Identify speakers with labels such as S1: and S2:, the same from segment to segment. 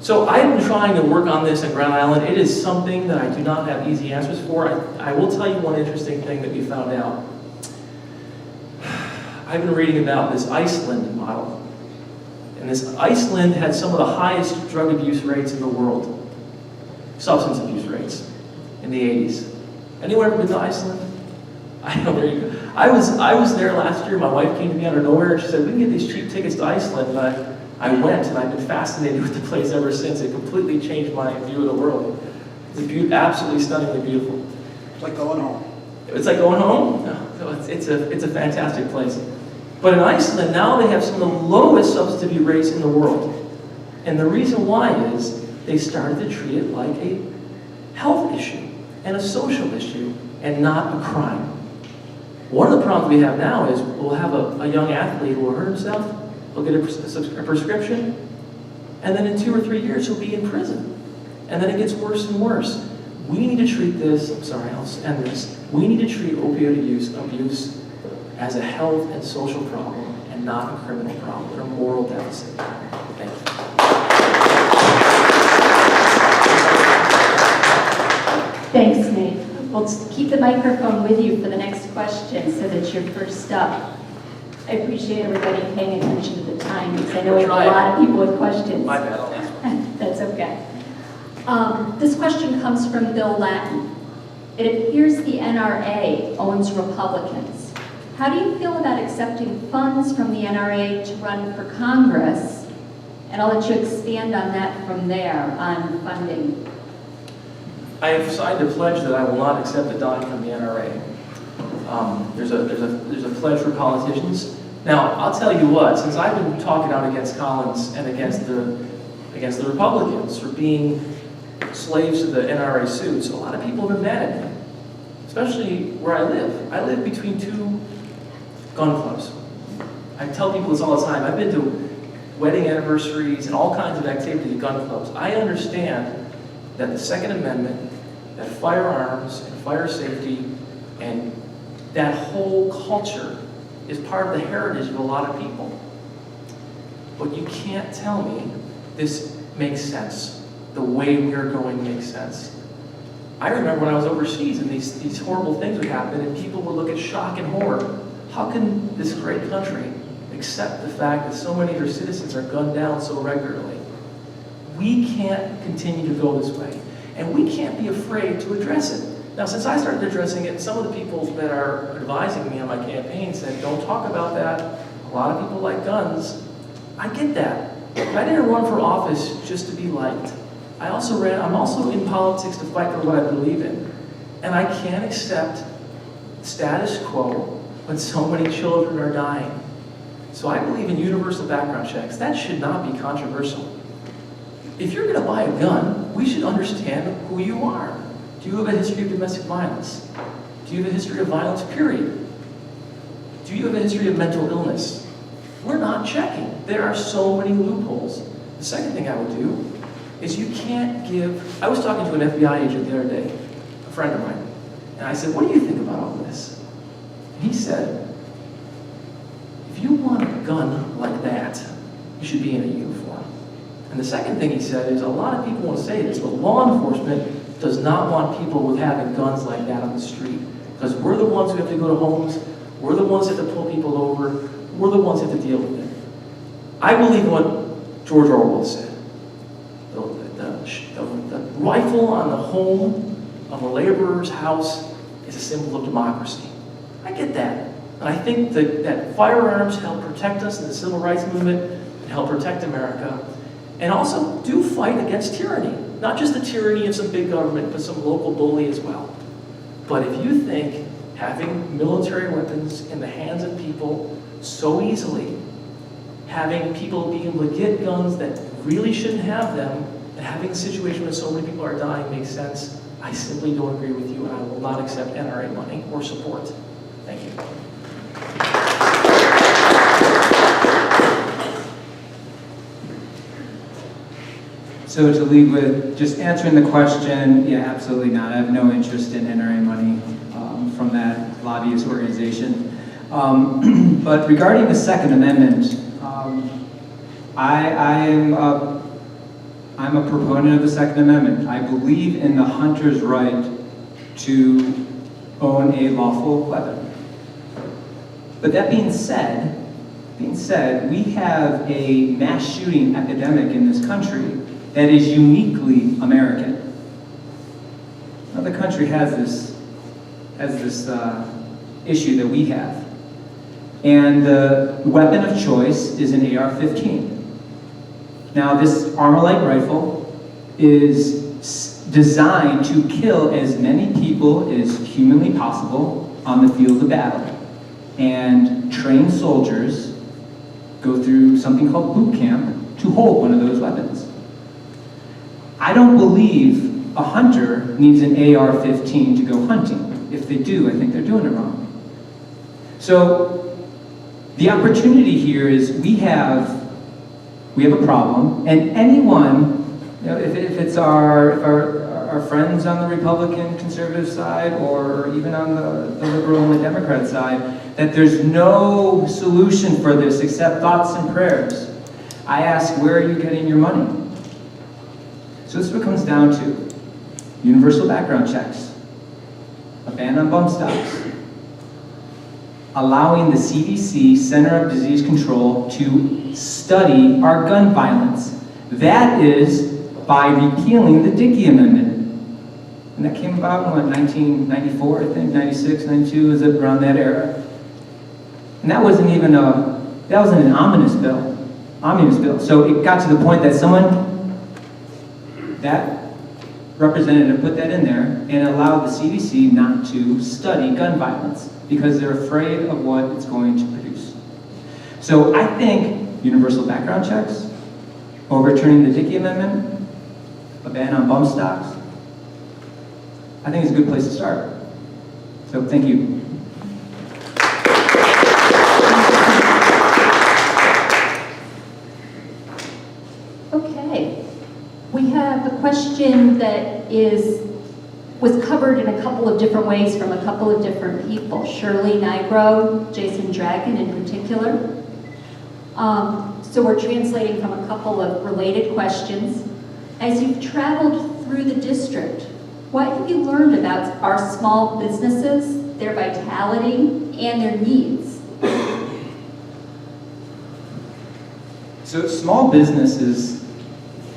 S1: So I've been trying to work on this in Grand Island. It is something that I do not have easy answers for. I will tell you one interesting thing that we found out. I've been reading about this Iceland model. And this Iceland had some of the highest drug abuse rates in the world. Substance abuse rates in the 80s. Anyone ever been to Iceland? I know, there you go. I was there last year. My wife came to me out of nowhere and she said, we can get these cheap tickets to Iceland. And I went and I've been fascinated with the place ever since. It completely changed my view of the world. It's absolutely stunningly beautiful.
S2: It's like going home.
S1: It's like going home? No, it's a fantastic place. But in Iceland, now they have some of the lowest substance abuse rates in the world. And the reason why is they started to treat it like a health issue and a social issue and not a crime. One of the problems we have now is we'll have a young athlete who will hurt himself, he'll get a prescription, and then in 2 or 3 years he'll be in prison. And then it gets worse and worse. We need to treat this, I'm sorry, I'll end this. We need to treat opioid abuse as a health and social problem and not a criminal problem or a moral deficit. Thank you.
S3: Thanks, Nate. We'll keep the microphone with you for the next question so that you're first up. I appreciate everybody paying attention to the time because I know we have a lot of people with questions.
S1: My bad, I'll ask one.
S3: That's okay. This question comes from Bill Lattin. It appears the NRA owns Republicans. How do you feel about accepting funds from the NRA to run for Congress? And I'll let you expand on that from there on funding.
S1: I have signed a pledge that I will not accept a dime from the NRA. There's a pledge for politicians. Now, I'll tell you what, since I've been talking out against Collins and against the Republicans for being slaves to the NRA suits, a lot of people have been mad at me, especially where I live. I live between 2 gun clubs. I tell people this all the time. I've been to wedding anniversaries and all kinds of activities at gun clubs. I understand that the Second Amendment, that firearms and fire safety and that whole culture is part of the heritage of a lot of people. But you can't tell me this makes sense. The way we're going makes sense. I remember when I was overseas and these horrible things would happen and people would look at shock and horror. How can this great country accept the fact that so many of their citizens are gunned down so regularly? We can't continue to go this way. And we can't be afraid to address it. Now, since I started addressing it, some of the people that are advising me on my campaign said, don't talk about that. A lot of people like guns. I get that. But I didn't run for office just to be liked. I'm also in politics to fight for what I believe in. And I can't accept status quo when so many children are dying. So I believe in universal background checks. That should not be controversial. If you're going to buy a gun, we should understand who you are. Do you have a history of domestic violence? Do you have a history of violence, period? Do you have a history of mental illness? We're not checking. There are so many loopholes. The second thing I would do is you can't give... I was talking to an FBI agent the other day, a friend of mine, and I said, what do you think about all this? And he said, if you want a gun like that, you should be in a uniform. And the second thing he said is, a lot of people won't say this, but law enforcement does not want people with having guns like that on the street. Because we're the ones who have to go to homes, we're the ones who have to pull people over, we're the ones who have to deal with it. I believe what George Orwell said. The rifle on the home of a laborer's house is a symbol of democracy. I get that. And I think that firearms help protect us in the civil rights movement and help protect America. And also do fight against tyranny. Not just the tyranny of some big government, but some local bully as well. But if you think having military weapons in the hands of people so easily, having people being able to get guns that really shouldn't have them, and having a situation where so many people are dying makes sense, I simply don't agree with you, and I will not accept NRA money or support. Thank you.
S4: So to lead with just answering the question, yeah, absolutely not. I have no interest in NRA money from that lobbyist organization. But regarding the Second Amendment, I am I'm a proponent of the Second Amendment. I believe in the hunter's right to own a lawful weapon. But that being said, we have a mass shooting epidemic in this country that is uniquely American. Another country has this issue that we have. And the weapon of choice is an AR-15. Now, this Armalite rifle is designed to kill as many people as humanly possible on the field of battle. And trained soldiers go through something called boot camp to hold one of those weapons. I don't believe a hunter needs an AR-15 to go hunting. If they do, I think they're doing it wrong. So the opportunity here is we have a problem, and anyone, if it's our friends on the Republican conservative side, or even on the liberal and the Democrat side, that there's no solution for this except thoughts and prayers. I ask, where are you getting your money? So this is what it comes down to. Universal background checks, a ban on bump stocks, allowing the CDC, Center of Disease Control, to study our gun violence. That is by repealing the Dickey Amendment. And that came about in, 1994, I think, 96, 92, was around that era. And that wasn't even that wasn't an omnibus bill. So it got to the point that that representative put that in there and allowed the CDC not to study gun violence because they're afraid of what it's going to produce. So I think universal background checks, overturning the Dickey Amendment, a ban on bump stocks, I think it's a good place to start. So thank you.
S3: Okay. We have a question that was covered in a couple of different ways from a couple of different people. Shirley Nigro, Jason Dragon in particular. So we're translating from a couple of related questions. As you've traveled through the district, what have you learned about our small businesses, their vitality, and their needs?
S4: So small businesses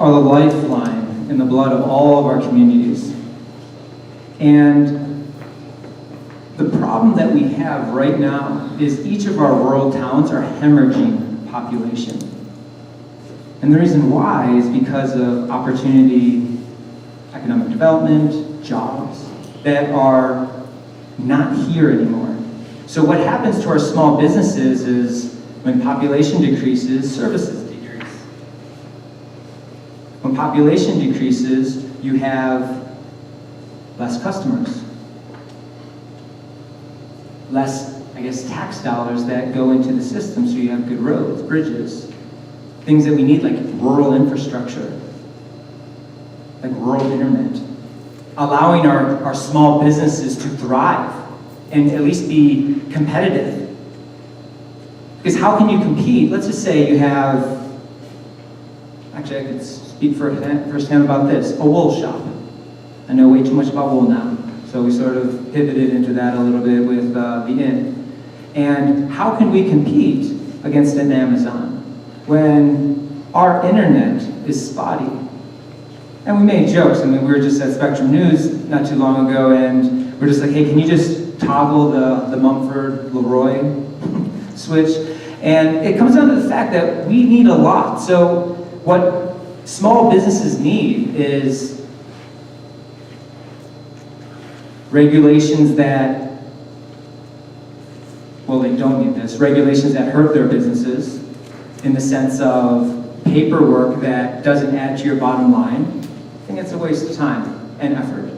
S4: are the lifeline in the blood of all of our communities. And the problem that we have right now is each of our rural towns are hemorrhaging population. And the reason why is because of opportunity, economic development, jobs that are not here anymore. So what happens to our small businesses is when population decreases, services decrease. When population decreases, you have less customers. Less, tax dollars that go into the system so you have good roads, bridges, things that we need like rural infrastructure, like rural internet. Allowing our small businesses to thrive and at least be competitive. Because how can you compete? Let's just say you have, actually I could speak firsthand about this, a wool shop. I know way too much about wool now, so we sort of pivoted into that a little bit with the inn. And how can we compete against an Amazon when our internet is spotty? And we made jokes. We were just at Spectrum News not too long ago, and we're just like, hey, can you just toggle the Mumford-Leroy switch? And it comes down to the fact that we need a lot. So what small businesses need is regulations that, well, they don't need this, regulations that hurt their businesses in the sense of paperwork that doesn't add to your bottom line. I think it's a waste of time and effort.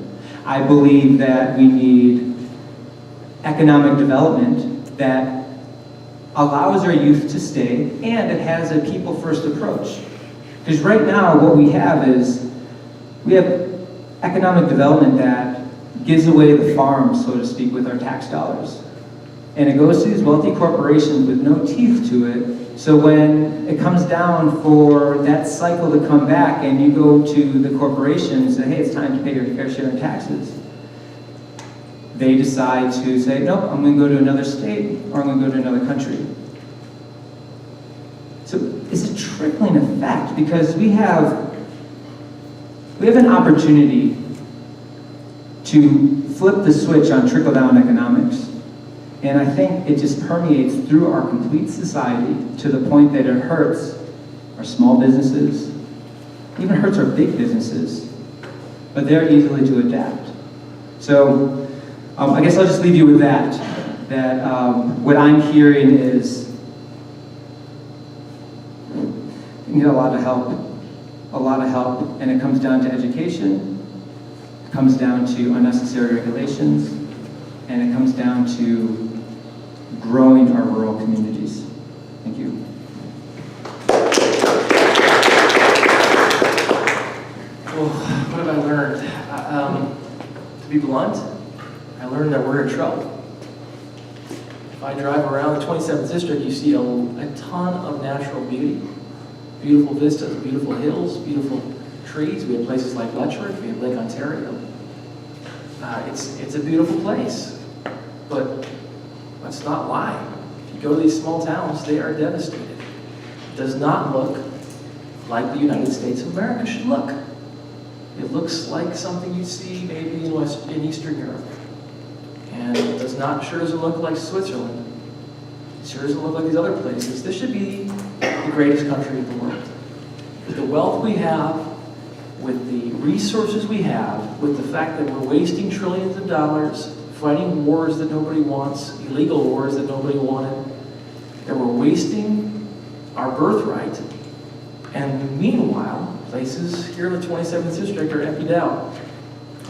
S4: I believe that we need economic development that allows our youth to stay, and it has a people-first approach. Because right now, what we have is, we have economic development that gives away the farm, so to speak, with our tax dollars. And it goes to these wealthy corporations with no teeth to it, So when it comes down for that cycle to come back and you go to the corporations and say, hey, it's time to pay your fair share in taxes, they decide to say, nope, I'm going to go to another state or I'm going to go to another country. So it's a trickling effect because we have an opportunity to flip the switch on trickle-down economics. And I think it just permeates through our complete society to the point that it hurts our small businesses, even hurts our big businesses, but they're easily to adapt. So I guess I'll just leave you with that what I'm hearing is you need a lot of help, and it comes down to education, it comes down to unnecessary regulations, and it comes down to growing our rural communities. Thank you.
S1: Well, what have I learned? To be blunt, I learned that we're in trouble. If I drive around the 27th district, you see a ton of natural beauty. Beautiful vistas, beautiful hills, beautiful trees. We have places like Letchworth, we have Lake Ontario. It's a beautiful place, but let's not lie. If you go to these small towns, they are devastated. It does not look like the United States of America should look. It looks like something you see maybe in Eastern Europe. And it sure doesn't look like Switzerland. It sure doesn't look like these other places. This should be the greatest country in the world. With the wealth we have, with the resources we have, with the fact that we're wasting trillions of dollars fighting wars that nobody wants, illegal wars that nobody wanted, that we're wasting our birthright, and meanwhile, places here in the 27th district are emptied out.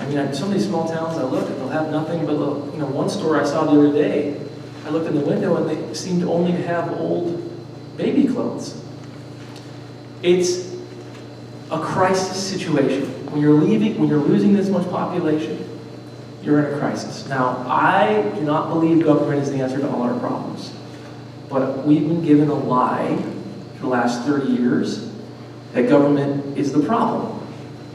S1: I mean, some of these small towns I look at, they'll have nothing but, one store I saw the other day, I looked in the window and they seemed only to have old baby clothes. It's a crisis situation. When you're losing this much population, you're in a crisis. Now, I do not believe government is the answer to all our problems. But we've been given a lie for the last 30 years that government is the problem.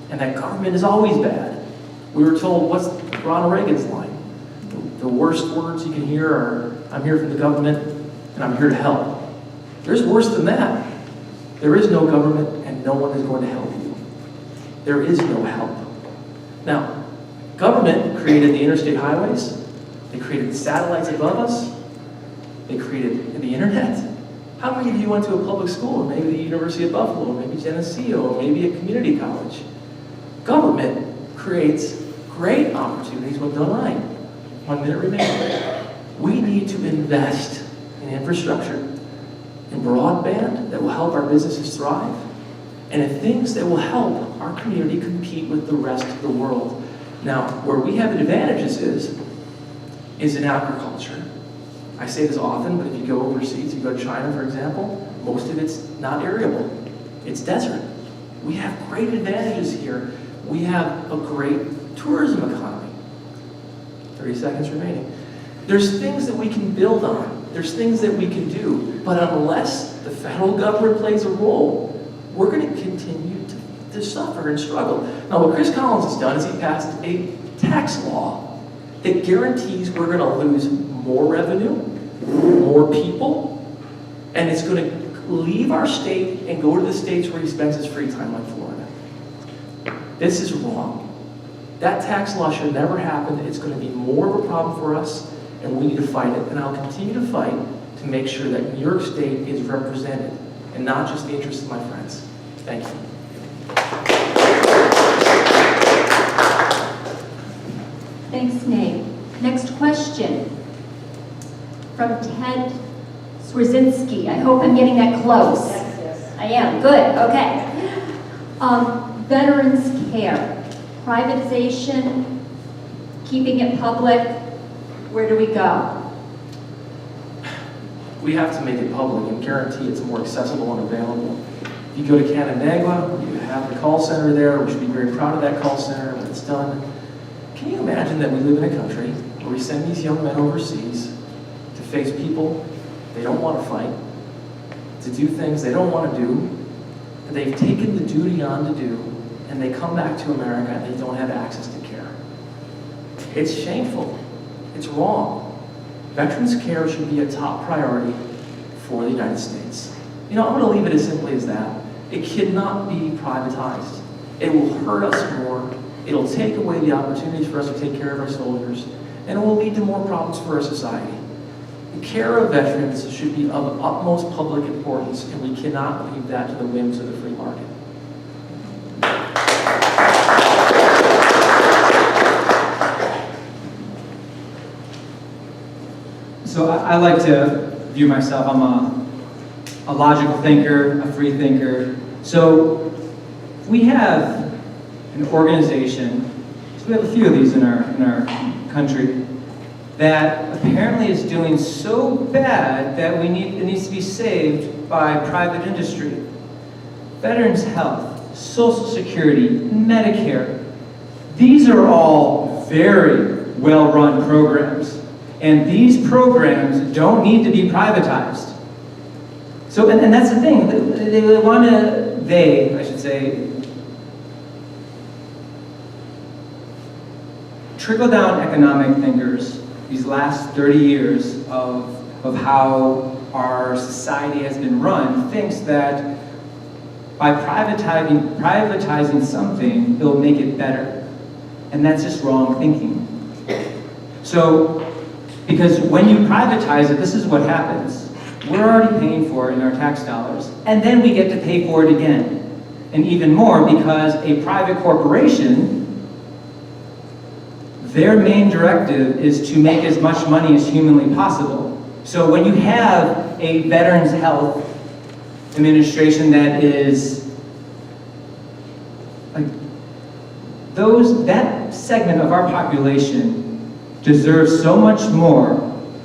S1: And that government is always bad. We were told, what's Ronald Reagan's line? The worst words you can hear are, I'm here from the government and I'm here to help. There's worse than that. There is no government and no one is going to help you. There is no help. Now, government created the interstate highways. They created the satellites above us. They created the internet. How many of you went to a public school, maybe the University of Buffalo, or maybe Geneseo, or maybe a community college? Government creates great opportunities when done right. 1 minute remaining. We need to invest in infrastructure, in broadband that will help our businesses thrive, and in things that will help our community compete with the rest of the world. Now, where we have advantages is in agriculture. I say this often, but if you go overseas, you go to China, for example, most of it's not arable. It's desert. We have great advantages here. We have a great tourism economy. 30 seconds remaining. There's things that we can build on. There's things that we can do. But unless the federal government plays a role, we're going to continue to suffer and struggle. Now, what Chris Collins has done is he passed a tax law that guarantees we're going to lose more revenue, more people, and it's going to leave our state and go to the states where he spends his free time, like Florida. This is wrong. That tax law should never happen. It's going to be more of a problem for us, and we need to fight it. And I'll continue to fight to make sure that New York State is represented, and not just the interests of my friends. Thank you.
S3: Thanks, Nate. Next question from Ted Swierczynski. I hope I'm getting that close.
S2: Yes.
S3: I am. Good. Okay. Veterans care. Privatization, keeping it public, where do we go?
S1: We have to make it public and guarantee it's more accessible and available. If you go to Canandaigua, you have the call center there. We should be very proud of that call center when it's done. Can you imagine that we live in a country where we send these young men overseas to face people they don't want to fight, to do things they don't want to do, that they've taken the duty on to do, and they come back to America and they don't have access to care. It's shameful. It's wrong. Veterans care should be a top priority for the United States. I'm going to leave it as simply as that. It cannot be privatized. It will hurt us more. It'll take away the opportunities for us to take care of our soldiers, and it will lead to more problems for our society. The care of veterans should be of utmost public importance, and we cannot leave that to the whims of the free market.
S4: So I like to view myself, I'm a logical thinker, a free thinker. So we have an organization, so we have a few of these in our country, that apparently is doing so bad that it needs to be saved by private industry. Veterans Health, Social Security, Medicare, these are all very well-run programs. And these programs don't need to be privatized. So, and that's the thing, I should say, trickle-down economic thinkers, these last 30 years of how our society has been run, thinks that by privatizing something, it'll make it better. And that's just wrong thinking. So, because when you privatize it, this is what happens. We're already paying for it in our tax dollars, and then we get to pay for it again. And even more, because a private corporation, their main directive is to make as much money as humanly possible. So when you have a Veterans Health Administration that is like that segment of our population deserves so much more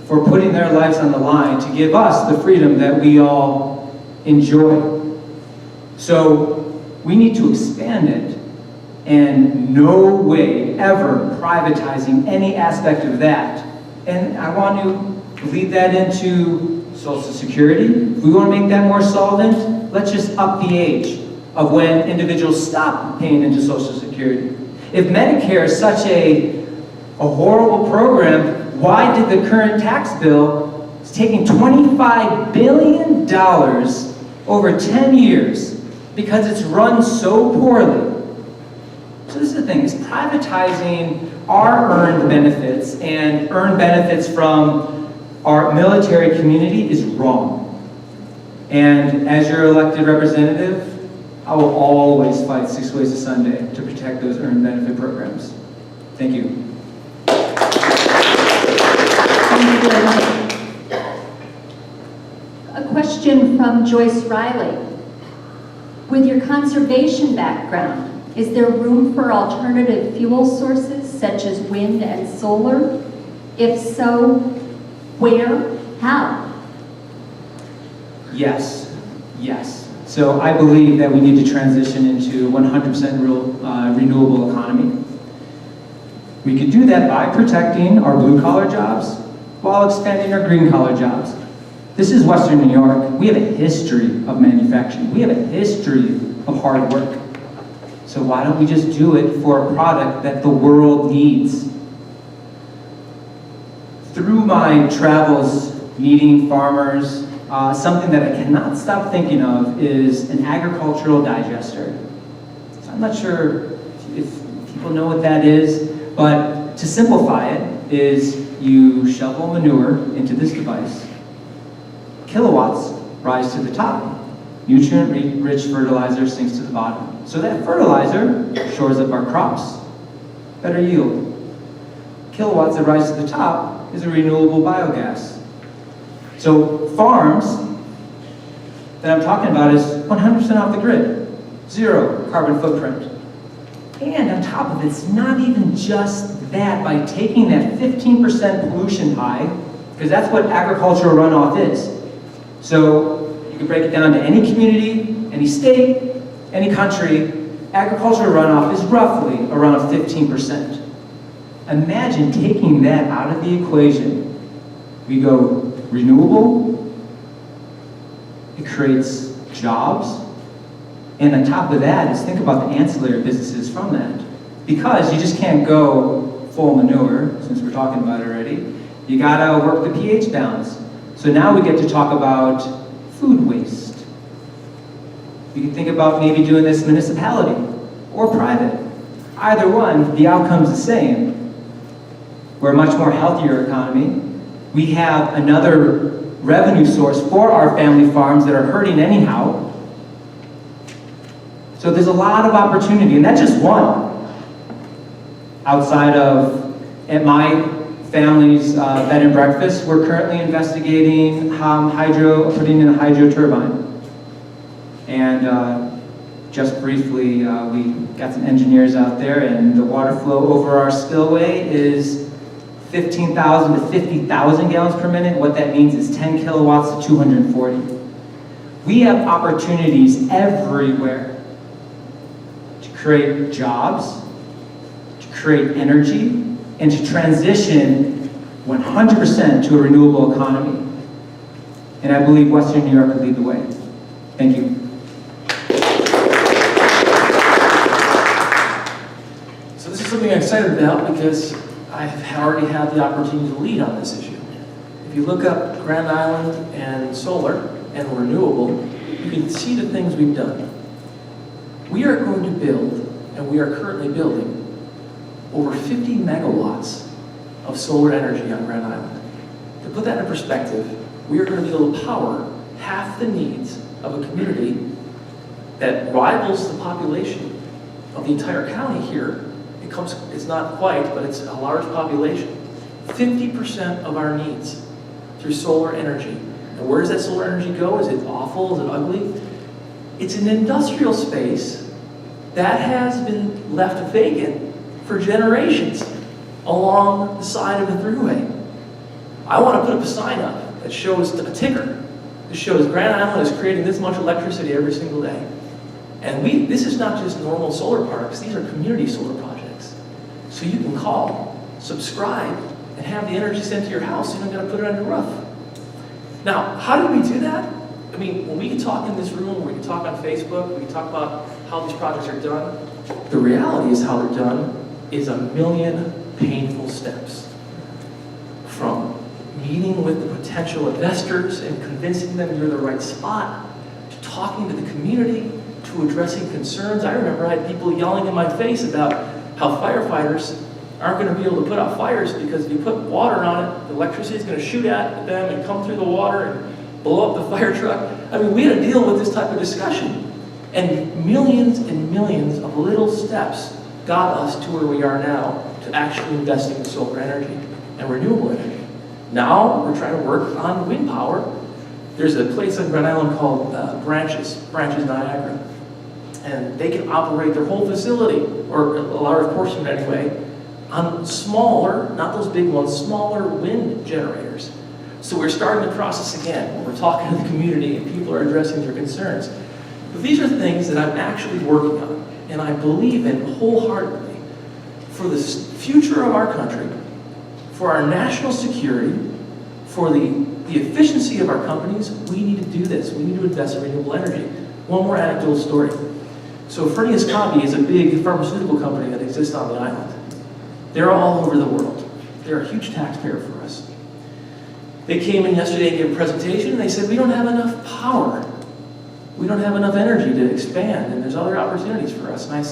S4: for putting their lives on the line to give us the freedom that we all enjoy. So we need to expand it, and no way ever privatizing any aspect of that. And I want to lead that into Social Security. If we want to make that more solvent, let's just up the age of when individuals stop paying into Social Security. If Medicare is such a horrible program, why did the current tax bill is taking $25 billion over 10 years? Because it's run so poorly. So this is the thing, is privatizing our earned benefits and earned benefits from our military community is wrong. And as your elected representative, I will always fight 6 ways to Sunday to protect those earned benefit programs. Thank you.
S3: A question from Joyce Riley. With your conservation background, is there room for alternative fuel sources such as wind and solar? If so, where? How?
S4: Yes. So I believe that we need to transition into 100% renewable economy. We could do that by protecting our blue-collar jobs while expanding our green-collar jobs. This is Western New York. We have a history of manufacturing. We have a history of hard work. So why don't we just do it for a product that the world needs? Through my travels meeting farmers, something that I cannot stop thinking of is an agricultural digester. So I'm not sure if people know what that is, but to simplify it is you shovel manure into this device. Kilowatts rise to the top. Nutrient-rich fertilizer sinks to the bottom. So that fertilizer shores up our crops. Better yield. Kilowatts that rise to the top is a renewable biogas. So farms that I'm talking about is 100% off the grid. 0 carbon footprint. And on top of it, it's not even just that. By taking that 15% pollution high, because that's what agricultural runoff is. So you can break it down to any community, any state, any country. Agricultural runoff is roughly around 15%. Imagine taking that out of the equation. We go renewable, it creates jobs, and on top of that is think about the ancillary businesses from that. Because you just can't go full manure, since we're talking about it already. You gotta work the pH balance. So now we get to talk about food waste. You can think about maybe doing this municipality or private. Either one, the outcome's the same. We're a much more healthier economy. We have another revenue source for our family farms that are hurting anyhow. So there's a lot of opportunity, and that's just one. Outside of, at my family's bed and breakfast, we're currently investigating putting in a hydro turbine. And just briefly, we got some engineers out there, and the water flow over our spillway is 15,000 to 50,000 gallons per minute. What that means is 10 kilowatts to 240. We have opportunities everywhere to create jobs, to create energy, and to transition 100% to a renewable economy. And I believe Western New York could lead the way. Thank you.
S1: So this is something I'm excited about because I've already had the opportunity to lead on this issue. If you look up Grand Island and solar and renewable, you can see the things we've done. We are going to build, and we are currently building, over 50 megawatts of solar energy on Grand Island. To put that in perspective, we are going to be able to power half the needs of a community that rivals the population of the entire county here. It's not quite, but it's a large population. 50% of our needs through solar energy. And where does that solar energy go? Is it awful? Is it ugly? It's an industrial space that has been left vacant for generations along the side of the thruway. I want to put up a sign up that shows a ticker that shows Grand Island is creating this much electricity every single day. And this is not just normal solar parks, these are community solar projects. So you can call, subscribe, and have the energy sent to your house. You don't got to put it on your roof. Now, how do we do that? I mean, when we can talk in this room, we can talk on Facebook, we can talk about how these projects are done. The reality is how they're done is a million painful steps. From meeting with the potential investors and convincing them you're the right spot, to talking to the community, to addressing concerns. I remember I had people yelling in my face about how firefighters aren't going to be able to put out fires because if you put water on it, the electricity is going to shoot at them and come through the water and blow up the fire truck. I mean, we had to deal with this type of discussion. And millions of little steps got us to where we are now to actually investing in solar energy and renewable energy. Now we're trying to work on wind power. There's a place on Grand Island called Branches Niagara. And they can operate their whole facility, or a large portion of it anyway, on smaller, not those big ones, smaller wind generators. So we're starting the process again. We're talking to the community and people are addressing their concerns. But these are things that I'm actually working on, and I believe in wholeheartedly for the future of our country, for our national security, for the efficiency of our companies. We need to do this. We need to invest in renewable energy. One more anecdotal story. So Fresenius Kabi is a big pharmaceutical company that exists on the island. They're all over the world. They're a huge taxpayer for us. They came in yesterday and gave a presentation, and they said, we don't have enough power. We don't have enough energy to expand, and there's other opportunities for us. And I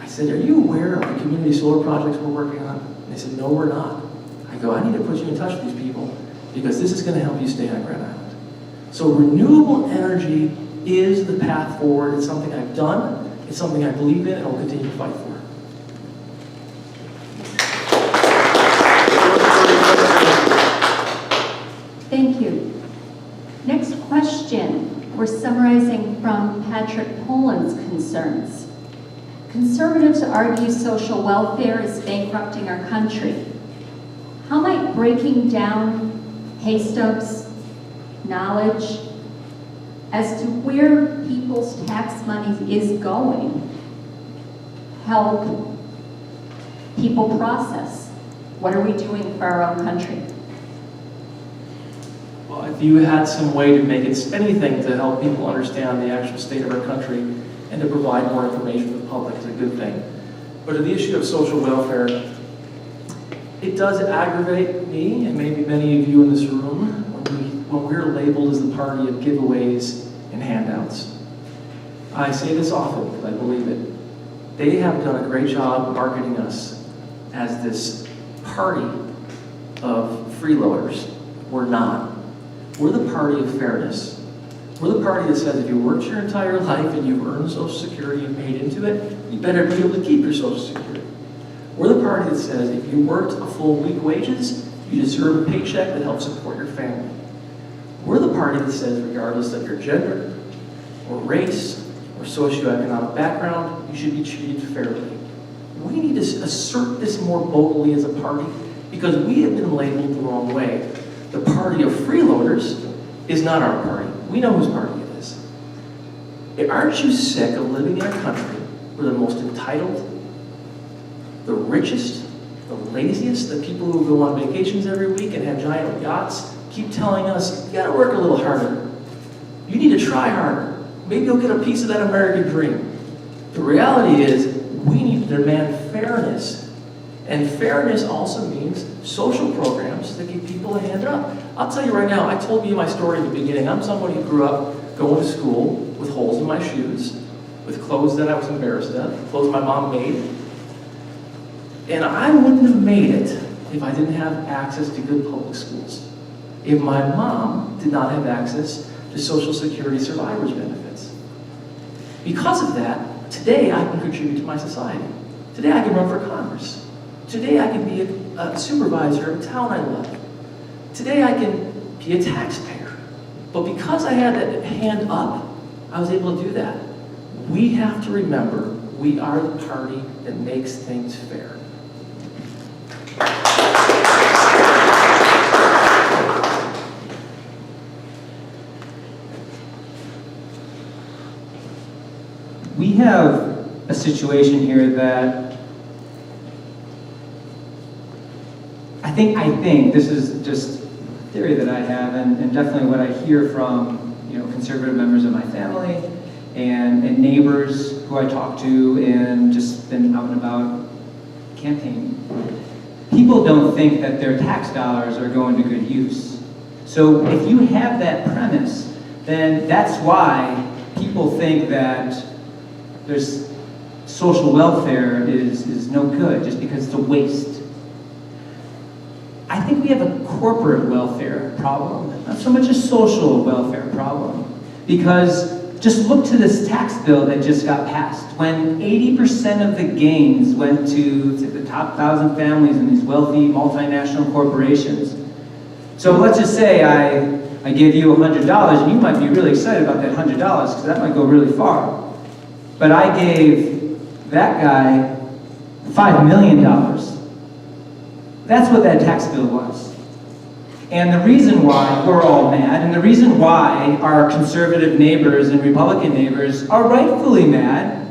S1: said, are you aware of the community solar projects we're working on? And they said, no, we're not. I go, I need to put you in touch with these people because this is going to help you stay on Grand Island. So renewable energy is the path forward. It's something I've done. It's something I believe in and will continue to fight for.
S3: Thank you. Next question. We're summarizing from Patrick Poland's concerns. Conservatives argue social welfare is bankrupting our country. How might breaking down pay stubs, knowledge, as to where people's tax money is going, help people process? What are we doing for our own country?
S1: Well, if you had some way to make it anything to help people understand the actual state of our country and to provide more information to the public is a good thing. But to the issue of social welfare, it does aggravate me and maybe many of you in this room when we're labeled as the party of giveaways and handouts. I say this often because I believe it. They have done a great job marketing us as this party of freeloaders. We're not. We're the party of fairness. We're the party that says if you worked your entire life and you've earned Social Security and paid into it, you better be able to keep your Social Security. We're the party that says if you worked a full week wages, you deserve a paycheck that helps support your family. We're the party that says regardless of your gender, or race, or socioeconomic background, you should be treated fairly. We need to assert this more boldly as a party because we have been labeled the wrong way. The party of freeloaders is not our party. We know whose party it is. Aren't you sick of living in a country where the most entitled, the richest, the laziest, the people who go on vacations every week and have giant yachts keep telling us, you gotta work a little harder. You need to try harder. Maybe you'll get a piece of that American dream. The reality is, we need to demand fairness. And fairness also means social programs that give people a hand up. I'll tell you right now, I told you my story in the beginning. I'm somebody who grew up going to school with holes in my shoes, with clothes that I was embarrassed of, clothes my mom made. And I wouldn't have made it if I didn't have access to good public schools. If my mom did not have access to Social Security survivors benefits. Because of that, today I can contribute to my society. Today I can run for Congress. Today I can be a supervisor of a town I love. Today I can be a taxpayer. But because I had that hand up, I was able to do that. We have to remember we are the party that makes things fair.
S4: We have a situation here that I think this is just a theory that I have, and definitely what I hear from conservative members of my family and neighbors who I talk to and just been out and about campaigning. People don't think that their tax dollars are going to good use. So if you have that premise, then that's why people think that there's social welfare is no good just because it's a waste. I think we have a corporate welfare problem, not so much a social welfare problem. Because just look to this tax bill that just got passed. When 80% of the gains went to the top 1,000 families in these wealthy multinational corporations. So let's just say I give you $100 and you might be really excited about that $100 because that might go really far. But I gave that guy $5 million. That's what that tax bill was. And the reason why we're all mad, and the reason why our conservative neighbors and Republican neighbors are rightfully mad,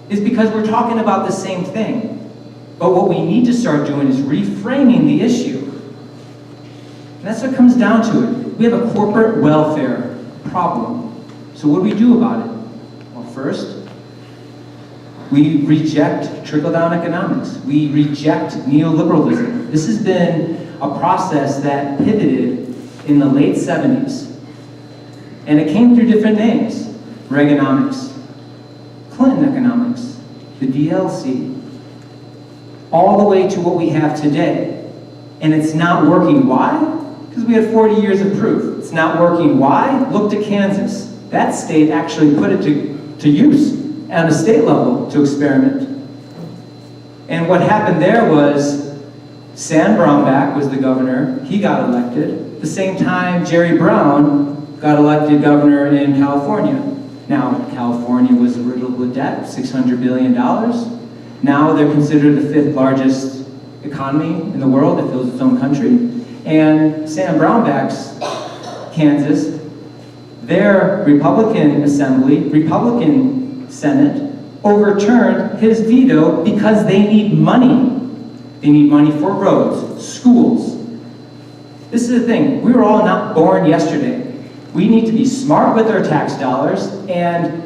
S4: is because we're talking about the same thing. But what we need to start doing is reframing the issue. And that's what comes down to it. We have a corporate welfare problem. So what do we do about it? Well, first, we reject trickle-down economics. We reject neoliberalism. This has been a process that pivoted in the late 70s. And it came through different names. Reaganomics, Clinton economics, the DLC, all the way to what we have today. And it's not working. Why? Because we had 40 years of proof. It's not working. Why? Look to Kansas. That state actually put it to use at a state level to experiment. And what happened there was Sam Brownback was the governor. He got elected. At the same time, Jerry Brown got elected governor in California. Now, California was riddled with debt, $600 billion. Now they're considered the 5th largest economy in the world that fills its own country. And Sam Brownback's Kansas, their Republican Assembly, Republican Senate, overturned his veto because they need money. They need money for roads, schools. This is the thing, we were all not born yesterday. We need to be smart with our tax dollars, and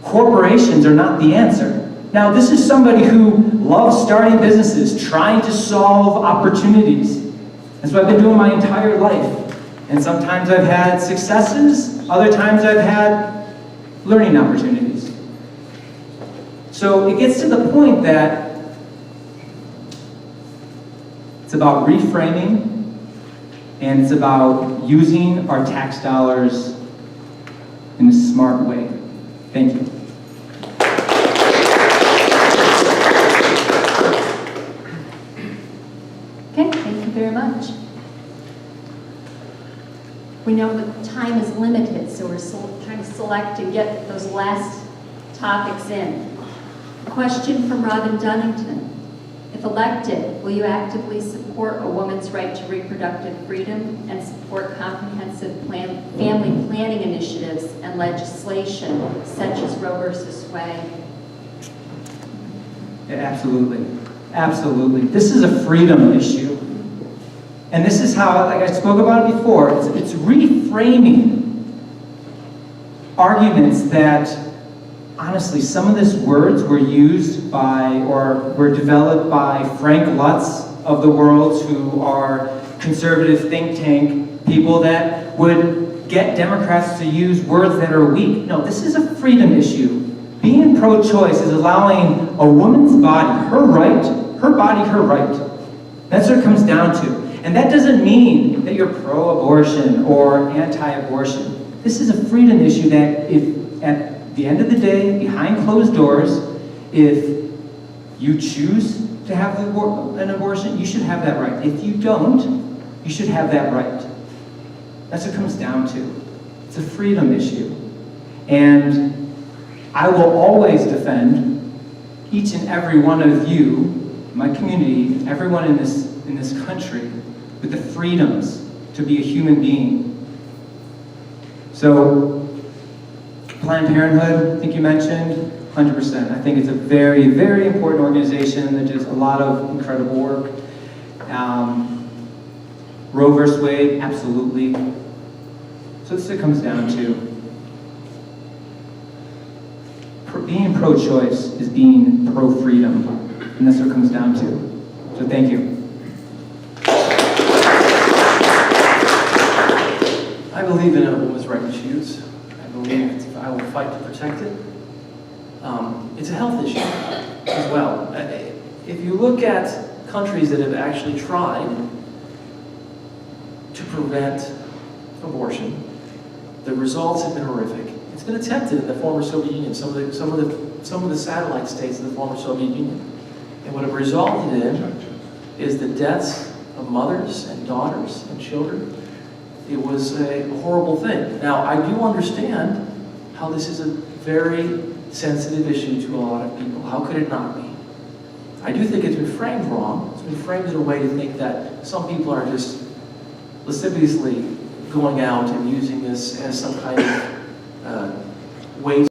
S4: corporations are not the answer. Now, this is somebody who loves starting businesses, trying to solve opportunities. That's what I've been doing my entire life. And sometimes I've had successes, other times I've had learning opportunities. So it gets to the point that it's about reframing, and it's about using our tax dollars in a smart way. Thank you.
S3: Okay, thank you very much. We know the time is limited, so we're trying to select and get those last topics in. A question from Robin Dunnington. If elected, will you actively support a woman's right to reproductive freedom and support comprehensive family planning initiatives and legislation such as Roe v. Wade?
S4: Yeah, absolutely. Absolutely. This is a freedom issue. And this is how, like I spoke about it before, it's reframing arguments that, honestly, some of these words were used by, or were developed by Frank Lutz of the world, who are conservative think tank people that would get Democrats to use words that are weak. No, this is a freedom issue. Being pro-choice is allowing a woman's body, her right, her body, her right. That's what it comes down to. And that doesn't mean that you're pro-abortion or anti-abortion. This is a freedom issue that if, at the end of the day, behind closed doors, if you choose to have an abortion, you should have that right. If you don't, you should have that right. That's what it comes down to. It's a freedom issue. And I will always defend each and every one of you, my community, everyone in this country, with the freedoms to be a human being. So, Planned Parenthood, I think you mentioned, 100%. I think it's a very, very important organization that does a lot of incredible work. Roe versus Wade, absolutely. So this is what it comes down to. Being pro-choice is being pro-freedom, and that's what it comes down to. So thank you.
S1: I believe in a woman's right to choose. I believe I will fight to protect it. It's a health issue as well. If you look at countries that have actually tried to prevent abortion, the results have been horrific. It's been attempted in the former Soviet Union, some of the satellite states of the former Soviet Union. And what it resulted in is the deaths of mothers and daughters and children. It was a horrible thing. Now, I do understand how this is a very sensitive issue to a lot of people. How could it not be? I do think it's been framed wrong. It's been framed in a way to think that some people are just lasciviously going out and using this as some kind of way